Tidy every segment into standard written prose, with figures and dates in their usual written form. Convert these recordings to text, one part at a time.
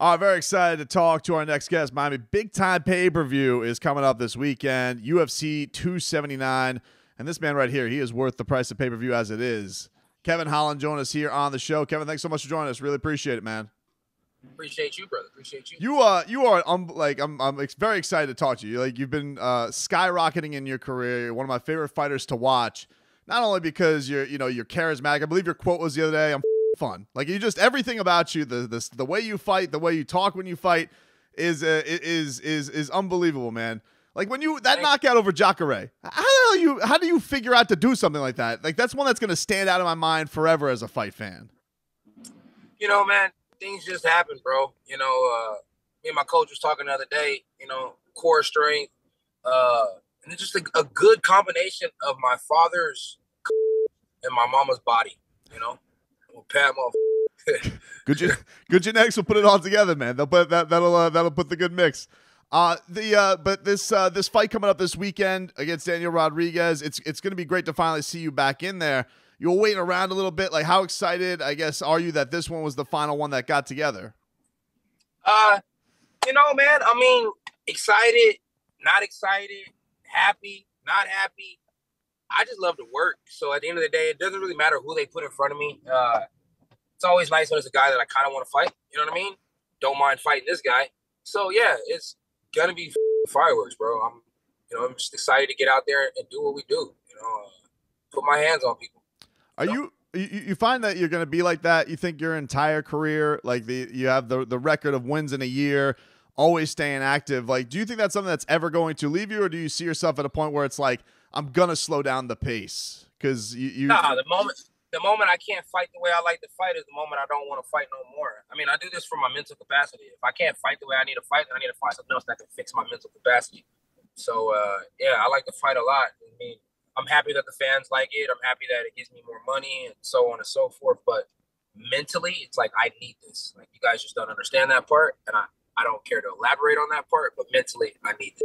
Very excited to talk to our next guest. Miami, big time pay-per-view is coming up this weekend, UFC 279. And this man right here, he is worth the price of pay-per-view as it is. Kevin Holland joining us here on the show. Kevin, thanks so much for joining us. Really appreciate it, man. Appreciate you, brother. Appreciate you. You are I'm very excited to talk to you. Like, you've been skyrocketing in your career. You're one of my favorite fighters to watch. Not only because you're charismatic. I believe your quote was the other day, I'm fun. Like, you just, everything about you, the way you fight, the way you talk when you fight is unbelievable, man. Like, when that knockout over Jacare, how do you figure out to do something like that? Like, that's one that's gonna stand out in my mind forever as a fight fan. You know, man, things just happen, bro. You know, me and my coach was talking the other day. You know, core strength, and it's just a good combination of my father's and my mama's body. You know. Pat, good genetics will put it all together, man. That'll put the good mix. But this fight coming up this weekend against Daniel Rodriguez, it's going to be great to finally see you back in there. You were waiting around a little bit. Like, how excited, I guess, are you that this one was the final one that got together? You know, man, I mean, excited, not excited, happy, not happy. I just love to work. So at the end of the day, it doesn't really matter who they put in front of me. It's always nice when it's a guy that I kind of want to fight. You know what I mean? Don't mind fighting this guy. So yeah, it's gonna be fireworks, bro. I'm just excited to get out there and do what we do. You know, put my hands on people. You find that you're gonna be like that? You think your entire career, like you have the record of wins in a year, always staying active. Like, do you think that's something that's ever going to leave you, or do you see yourself at a point where it's like, I'm gonna slow down the pace? Because Nah, the moment I can't fight the way I like to fight is the moment I don't want to fight no more. I mean, I do this for my mental capacity. If I can't fight the way I need to fight, then I need to find something else that can fix my mental capacity. So yeah, I like to fight a lot. I mean, I'm happy that the fans like it. I'm happy that it gives me more money and so on and so forth. But mentally, it's like, I need this. Like, you guys just don't understand that part, and I don't care to elaborate on that part. But mentally, I need this.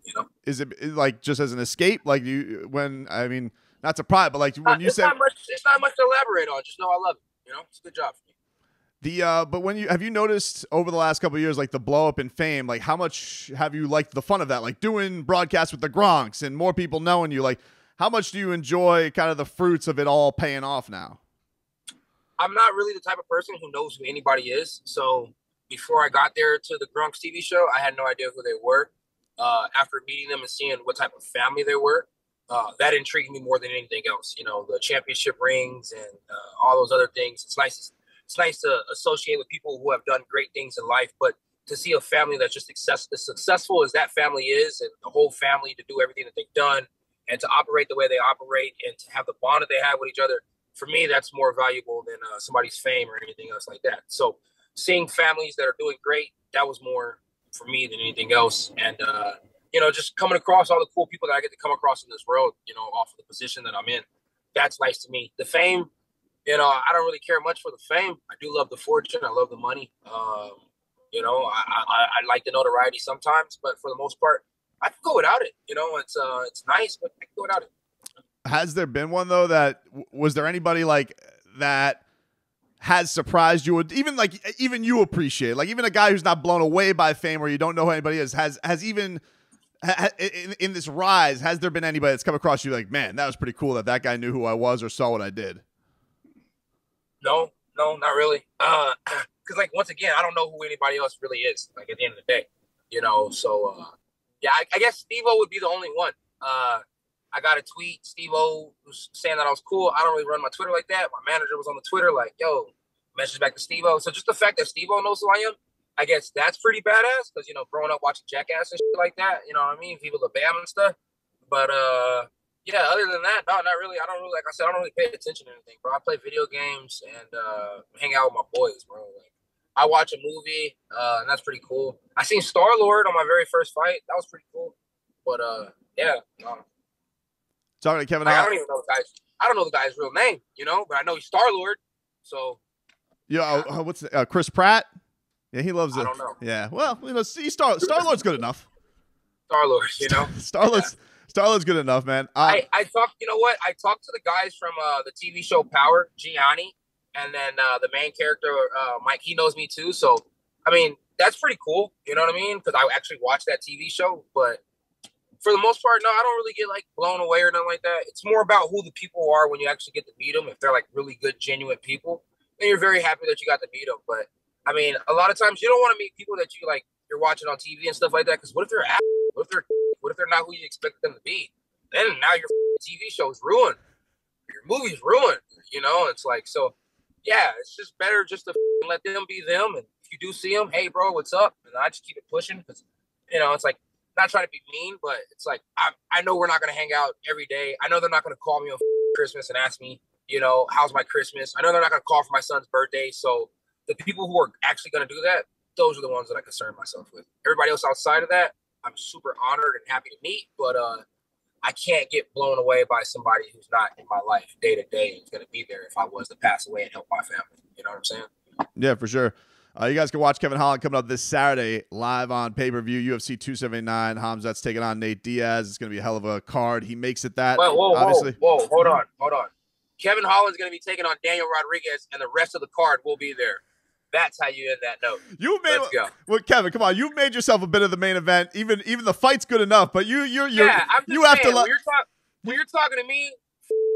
You know? Is it like just as an escape? Like, not to pry, but like when you say it's not much to elaborate on. Just know I love it. You know, it's a good job for me. But have you noticed over the last couple of years, like the blow up in fame, like how much have you liked the fun of that? Like doing broadcasts with the Gronks and more people knowing you. Like, how much do you enjoy kind of the fruits of it all paying off now? I'm not really the type of person who knows who anybody is. So before I got there to the Gronks TV show, I had no idea who they were. After meeting them and seeing what type of family they were, that intrigued me more than anything else. You know, the championship rings and all those other things. It's nice to associate with people who have done great things in life, but to see a family that's just as successful as that family is, and the whole family to do everything that they've done and to operate the way they operate and to have the bond that they have with each other, for me, that's more valuable than somebody's fame or anything else like that. So seeing families that are doing great, that was more for me than anything else. And, you know, just coming across all the cool people that I get to come across in this world, you know, off of the position that I'm in, that's nice to me. The fame, you know, I don't really care much for the fame. I do love the fortune. I love the money. You know, I like the notoriety sometimes, but for the most part, I can go without it. You know, it's nice, but I can go without it. Has there been one though was there anybody like that has surprised you, or even you appreciate, like even a guy who's not blown away by fame or you don't know who anybody is, has even in this rise, has there been anybody that's come across you like, man, that was pretty cool that guy knew who I was or saw what I did? No, not really. Because like, once again, I don't know who anybody else really is, like at the end of the day, you know? So yeah, I guess Steve-O would be the only one. I got a tweet. Steve-O was saying that I was cool. I don't really run my Twitter like that. My manager was on the Twitter like, yo, message back to Steve-O. So just the fact that Steve-O knows who I am, I guess that's pretty badass. Because, you know, growing up watching Jackass and shit like that, you know what I mean? People to Bam and stuff. But, yeah, other than that, no, not really. I don't really, like I said, I don't really pay attention to anything, bro. I play video games and hang out with my boys, bro. Like, I watch a movie, and that's pretty cool. I seen Star-Lord on my very first fight. That was pretty cool. But, yeah, talking to Kevin, I don't even know the guy's. I don't know the guy's real name, you know, but I know he's Star-Lord. So, yeah, what's Chris Pratt? Yeah, he loves it. I don't know. Yeah, well, you know, see, Star-Lord's good enough. Star-Lord, you know, Star-Lord's good enough, man. I talked. You know what? I talked to the guys from the TV show Power, Gianni, and then the main character Mike. He knows me too, so I mean, that's pretty cool. You know what I mean? Because I actually watched that TV show, but for the most part, no, I don't really get like blown away or nothing like that. It's more about who the people are when you actually get to meet them. If they're like really good, genuine people, then you're very happy that you got to meet them. But I mean, a lot of times you don't want to meet people that you like you're watching on TV and stuff like that. Because what if they're what if they're not who you expect them to be? Then now your TV show is ruined. Your movie's ruined. You know, it's like so. Yeah, it's just better just to let them be them. And if you do see them, hey, bro, what's up? And I just keep it pushing because, you know, it's like not trying to be mean, but it's like I know we're not going to hang out every day. I know they're not going to call me on Christmas and ask me, you know, how's my Christmas? I know they're not going to call for my son's birthday. So the people who are actually going to do that, those are the ones that I concern myself with. Everybody else outside of that, I'm super honored and happy to meet, but I can't get blown away by somebody who's not in my life day to day and is going to be there if I was to pass away and help my family. You know what I'm saying? Yeah, for sure. You guys can watch Kevin Holland coming up this Saturday live on pay-per-view, UFC 279. Khamzat's taking on Nate Diaz. It's going to be a hell of a card. He makes it that. Whoa, hold on. Kevin Holland's going to be taking on Daniel Rodriguez, and the rest of the card will be there. That's how you end that note. Let's go. Well, Kevin, come on. You've made yourself a bit of the main event. Even the fight's good enough, but you I'm just saying, when you're talking to me,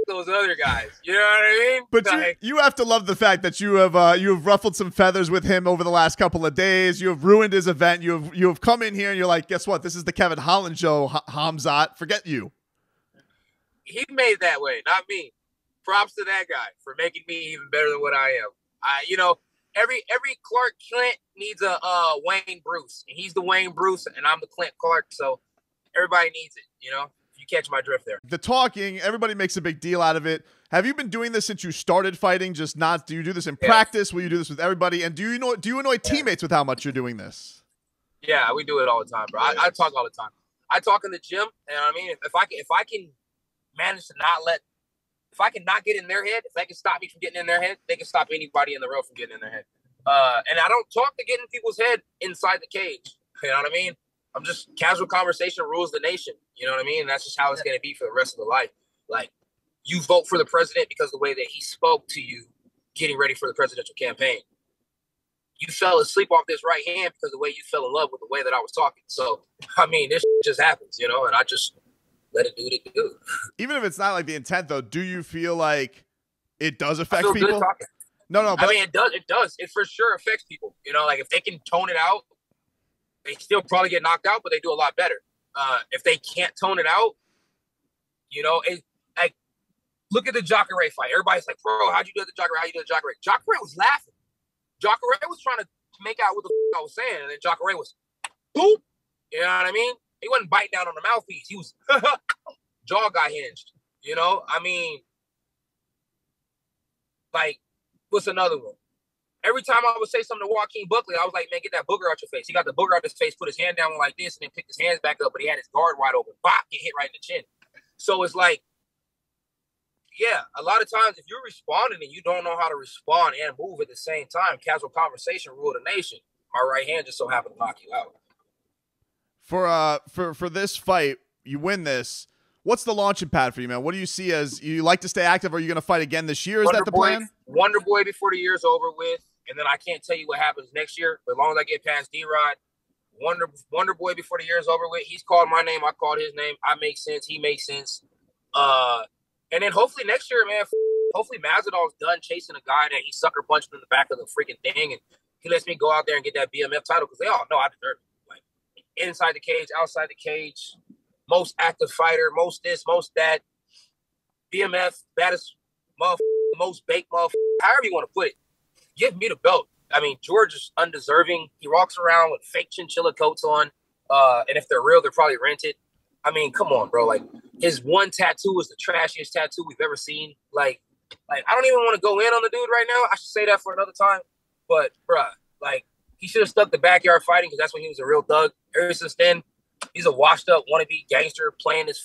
those other guys. You know what I mean? But like, you have to love the fact that you have ruffled some feathers with him over the last couple of days. You have ruined his event. You have come in here and you're like, guess what? This is the Kevin Holland show, Khamzat. Forget you. He made that way, not me. Props to that guy for making me even better than what I am. You know, every Clark Kent needs a Wayne Bruce, and he's the Wayne Bruce, and I'm the Clint Clark. So everybody needs it. You know. You catch my drift there. The talking, everybody makes a big deal out of it. Have you been doing this since you started fighting? Just not, do you do this in practice? Will you do this with everybody? And do you annoy teammates with how much you're doing this? Yeah, we do it all the time, bro. I talk all the time. I talk in the gym, and I mean, if I can manage to if I can not get in their head, if they can stop me from getting in their head, they can stop anybody in the road from getting in their head. And I don't talk to get in people's head inside the cage. You know what I mean? I'm just casual conversation rules the nation. You know what I mean? And that's just how it's going to be for the rest of the life. Like, you vote for the president because of the way that he spoke to you getting ready for the presidential campaign. You fell asleep off this right hand because of the way you fell in love with the way that I was talking. So, I mean, this just happens, you know, and I just let it do what it do. Even if it's not like the intent, though, do you feel like it does affect people? No. But I mean, it does. It for sure affects people. You know, like if they can tone it out, they still probably get knocked out, but they do a lot better. If they can't tone it out, you know, like look at the Jacare fight. Everybody's like, bro, how'd you do the Jacare? How'd you do the Jacare? Jacare was laughing. Jacare was trying to make out what the I was saying, and then Jacare was, boop. You know what I mean? He wasn't biting down on the mouthpiece. He was jaw got hinged. You know, I mean, like, what's another one? Every time I would say something to Joaquin Buckley, I was like, man, get that booger out your face. He got the booger out his face, put his hand down like this, and then picked his hands back up, but he had his guard wide open. Bop, get hit right in the chin. So it's like, yeah, a lot of times if you're responding and you don't know how to respond and move at the same time, casual conversation rule the nation. My right hand just so happened to knock you out. For this fight, you win this. What's the launching pad for you, man? What do you see as you like to stay active? Are you going to fight again this year? Is that the plan? Wonder Boy before the year's over with. And then I can't tell you what happens next year. But as long as I get past D-Rod, Wonder Boy before the year's over with. He's called my name. I called his name. I make sense. He makes sense. And then hopefully next year, man, hopefully Masvidal's done chasing a guy that he sucker punched in the back of the freaking thing. And he lets me go out there and get that BMF title because they all know I deserve it. Like, inside the cage, outside the cage, most active fighter, most this, most that. BMF, baddest motherfucker, most baked motherfucker, however you want to put it. Give me the belt. I mean, George is undeserving. He walks around with fake chinchilla coats on. And if they're real, they're probably rented. I mean, come on, bro. Like, his one tattoo is the trashiest tattoo we've ever seen. Like I don't even want to go in on the dude right now. I should say that for another time. But, bruh, like, he should have stuck to backyard fighting because that's when he was a real thug. Ever since then, he's a washed-up wannabe gangster playing his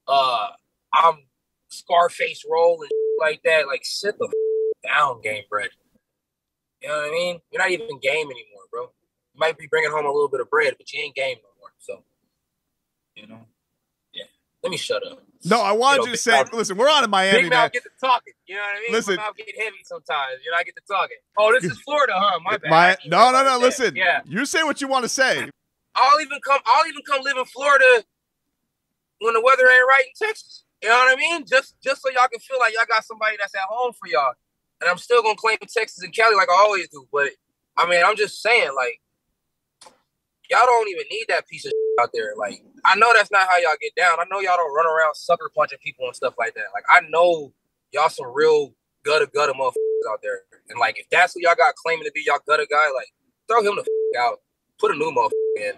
I'm Scarface role and like that. Like, sit the down, Game Bread. You know what I mean? You're not even game anymore, bro. You might be bringing home a little bit of bread, but you ain't game no more. So, you know, yeah. Let me shut up. No, I wanted you to say, listen, we're on in Miami, Big man. mouth get to talking. You know what I mean? Listen. My mouth get heavy sometimes. You know, I get to talking. Oh, this is Florida, huh? My bad. No. Listen. Yeah. You say what you want to say. I'll even come live in Florida when the weather ain't right in Texas. You know what I mean? Just so y'all can feel like y'all got somebody that's at home for y'all. And I'm still gonna claim Texas and Cali like I always do. But I mean, I'm just saying, like, y'all don't even need that piece of shit out there. Like, I know that's not how y'all get down. I know y'all don't run around sucker punching people and stuff like that. Like, I know y'all some real gutter motherfuckers out there. And like, if that's who y'all got claiming to be y'all gutter guy, like, throw him the out. Put a new motherfucker in.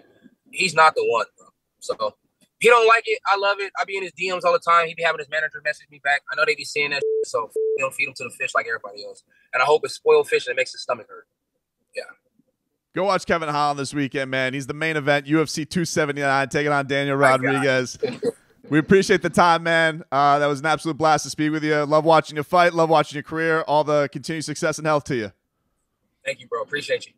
He's not the one, bro. So he don't like it. I love it. I be in his DMs all the time. He be having his manager message me back. I know they be seeing that shit, so don't feed him to the fish like everybody else. And I hope it's spoiled fish and it makes his stomach hurt. Yeah. Go watch Kevin Holland this weekend, man. He's the main event, UFC 279, taking on Daniel Rodriguez. We appreciate the time, man. That was an absolute blast to speak with you. Love watching you fight. Love watching your career. All the continued success and health to you. Thank you, bro. Appreciate you.